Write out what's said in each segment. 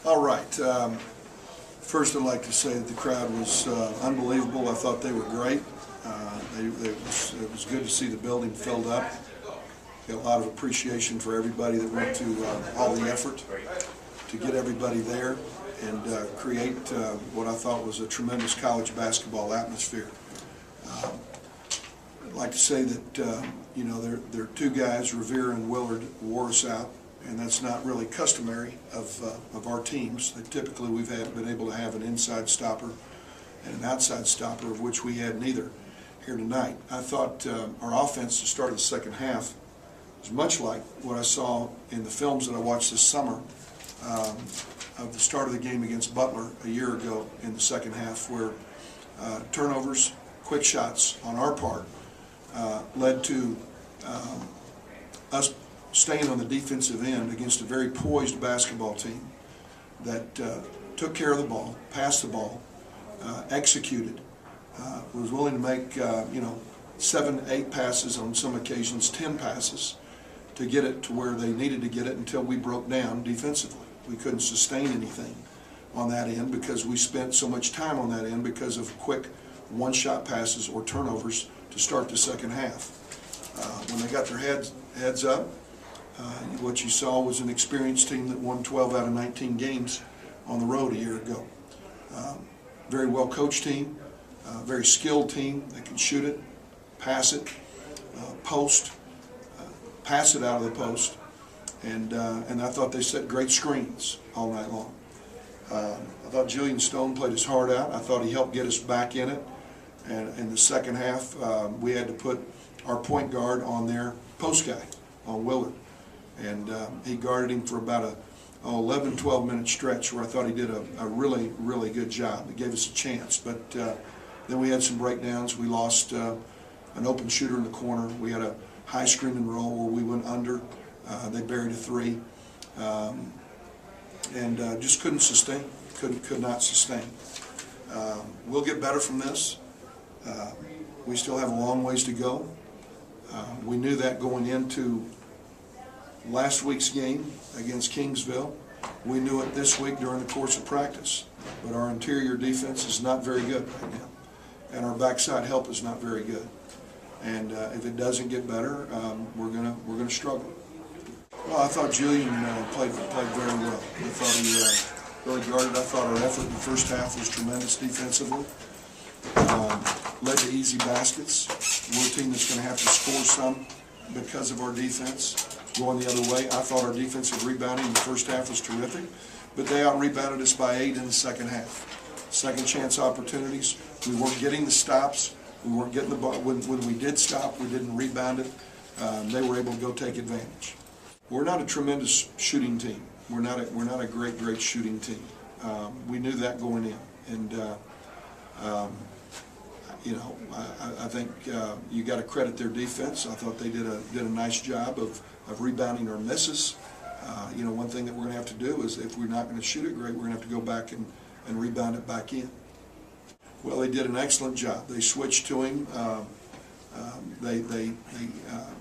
All right. First, I'd like to say that the crowd was unbelievable. I thought they were great. It was good to see the building filled up. Got a lot of appreciation for everybody that went to all the effort to get everybody there and create what I thought was a tremendous college basketball atmosphere. I'd like to say that there are two guys, Revere and Willard, wore us out, and that's not really customary of our teams. Typically we've been able to have an inside stopper and an outside stopper, of which we had neither here tonight. I thought our offense to start the second half was much like what I saw in the films that I watched this summer of the start of the game against Butler a year ago in the second half, where turnovers, quick shots on our part led to us staying on the defensive end against a very poised basketball team that took care of the ball, passed the ball, executed, was willing to make 7, 8 passes, on some occasions 10 passes, to get it to where they needed to get it until we broke down defensively. We couldn't sustain anything on that end because we spent so much time on that end because of quick one-shot passes or turnovers to start the second half. When they got their heads up, what you saw was an experienced team that won 12 out of 19 games on the road a year ago. Very well coached team, very skilled team that can shoot it, pass it, post, pass it out of the post, and I thought they set great screens all night long. I thought Julian Stone played his heart out. I thought he helped get us back in it. And in the second half, we had to put our point guard on their post guy, on Willard. And he guarded him for about a 11, 12-minute stretch where I thought he did a really, really good job. It gave us a chance. But then we had some breakdowns. We lost an open shooter in the corner. We had a high screen and roll where we went under. They buried a 3. And just couldn't sustain, could not sustain. We'll get better from this. We still have a long ways to go. We knew that going into last week's game against Kingsville. We knew it this week during the course of practice. But our interior defense is not very good right now, and our backside help is not very good. And if it doesn't get better, we're gonna struggle. Well, I thought Julian played very well. I thought he really guarded. I thought our effort in the first half was tremendous defensively. Led to easy baskets. We're a team that's going to have to score some because of our defense. Going the other way, I thought our defensive rebounding in the first half was terrific, but they out-rebounded us by 8 in the second half. Second chance opportunities. We weren't getting the stops. We weren't getting the ball. When we did stop, we didn't rebound it. They were able to go take advantage. We're not a tremendous shooting team. We're not a great shooting team. We knew that going in, and I think you got to credit their defense. I thought they did a nice job of rebounding our misses. One thing that we're going to have to do is, if we're not going to shoot it great, we're going to have to go back and rebound it back in. Well, they did an excellent job. They switched to him.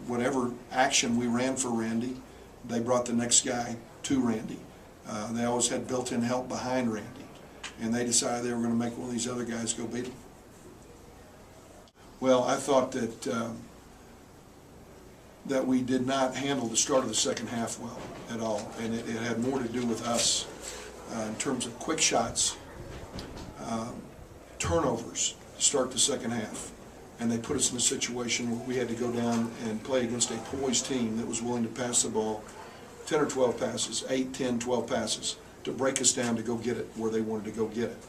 Whatever action we ran for Randy, they brought the next guy to Randy. They always had built-in help behind Randy, and they decided they were going to make one of these other guys go beat him. Well, I thought that we did not handle the start of the second half well at all, and it had more to do with us in terms of quick shots, turnovers to start the second half, and they put us in a situation where we had to go down and play against a poised team that was willing to pass the ball 10 or 12 passes, 8, 10, 12 passes, to break us down to go get it where they wanted to go get it.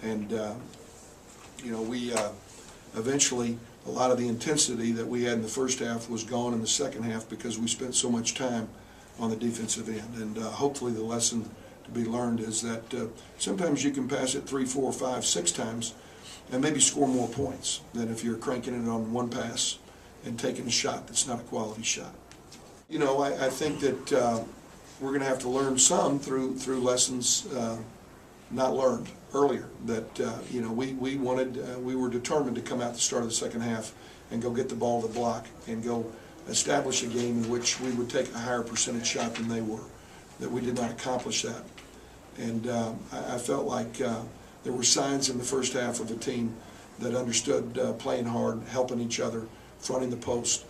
And we eventually, a lot of the intensity that we had in the first half was gone in the second half because we spent so much time on the defensive end. And hopefully the lesson to be learned is that sometimes you can pass it 3, 4, 5, 6 times and maybe score more points than if you're cranking it on one pass and taking a shot that's not a quality shot. I think that we're going to have to learn some through lessons not learned earlier. That we were determined to come out the start of the second half and go get the ball to the block and go establish a game in which we would take a higher percentage shot than they were. That we did not accomplish that. And I felt like there were signs in the first half of a team that understood playing hard, helping each other, fronting the post,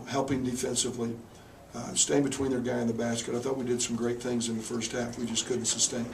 helping defensively, staying between their guy and the basket. I thought we did some great things in the first half. We just couldn't sustain it.